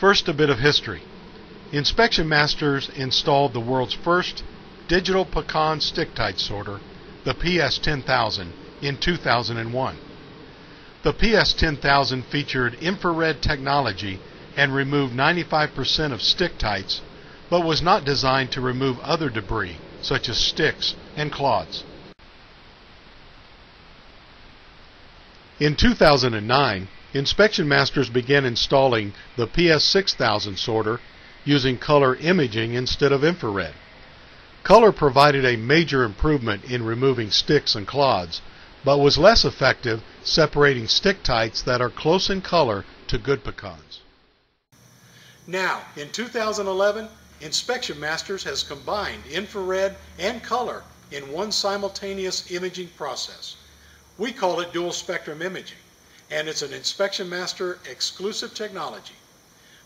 First, a bit of history. Inspection Masters installed the world's first digital pecan stick-tight sorter, the PS10000, in 2001. The PS10000 featured infrared technology and removed 95% of stick-tights, but was not designed to remove other debris, such as sticks and clods. In 2009, Inspection Masters began installing the PS6000 sorter using color imaging instead of infrared. Color provided a major improvement in removing sticks and clods, but was less effective separating stick-tights that are close in color to good pecans. Now, in 2011, Inspection Masters has combined infrared and color in one simultaneous imaging process. We call it dual spectrum imaging, and it's an Inspection Master exclusive technology.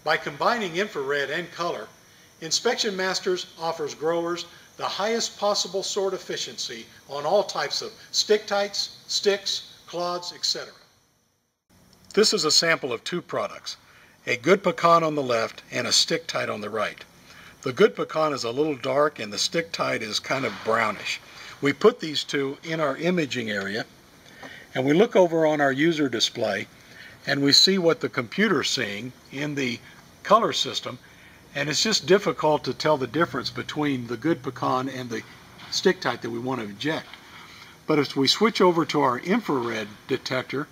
By combining infrared and color, Inspection Masters offers growers the highest possible sort efficiency on all types of stick-tights, sticks, clods, etc. This is a sample of two products, a good pecan on the left and a stick-tight on the right. The good pecan is a little dark and the stick-tight is kind of brownish. We put these two in our imaging area and we look over on our user display and we see what the computer's seeing in the color system, and it's just difficult to tell the difference between the good pecan and the stick-tight that we want to eject. But if we switch over to our infrared detector,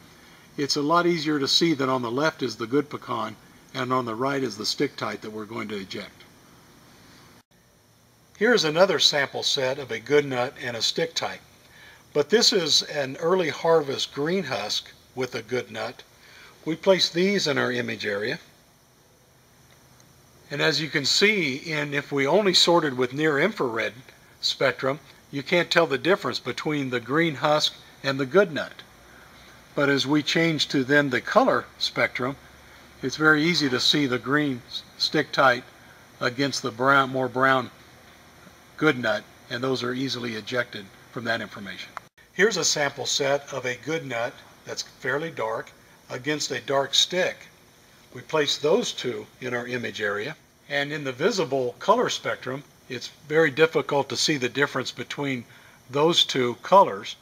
it's a lot easier to see that on the left is the good pecan and on the right is the stick-tight that we're going to eject. Here's another sample set of a good nut and a stick-tight. But this is an early harvest green husk with a good nut. We place these in our image area. And as you can see, if we only sorted with near infrared spectrum, you can't tell the difference between the green husk and the good nut. But as we change to then the color spectrum, it's very easy to see the green stick-tight against the brown, more brown good nut, and those are easily ejected from that information. Here's a sample set of a good nut that's fairly dark against a dark stick. We place those two in our image area, and in the visible color spectrum it's very difficult to see the difference between those two colors,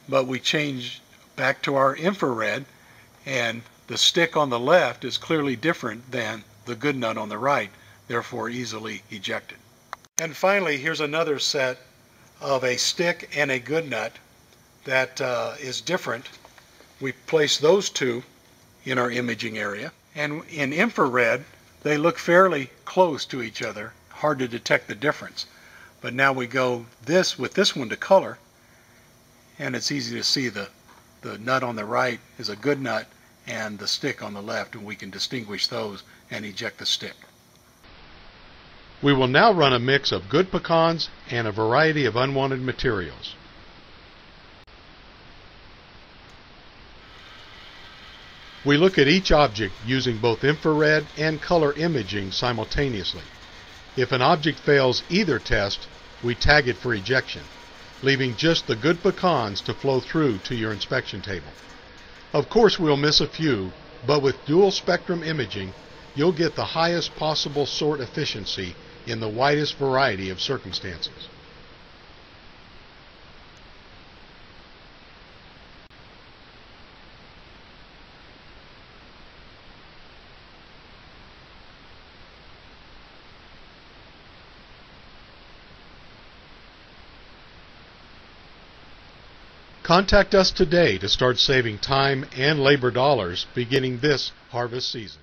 but we change back to our infrared and the stick on the left is clearly different than the good nut on the right, therefore easily ejected. And finally, here's another set of a stick and a good nut that is different. We place those two in our imaging area, and in infrared they look fairly close to each other, hard to detect the difference. But now we go with this one to color, and it's easy to see the nut on the right is a good nut and the stick on the left, and we can distinguish those and eject the stick. We will now run a mix of good pecans and a variety of unwanted materials. We look at each object using both infrared and color imaging simultaneously. If an object fails either test, we tag it for ejection, leaving just the good pecans to flow through to your inspection table. Of course, we'll miss a few, but with dual spectrum imaging, you'll get the highest possible sort efficiency in the widest variety of circumstances. Contact us today to start saving time and labor dollars beginning this harvest season.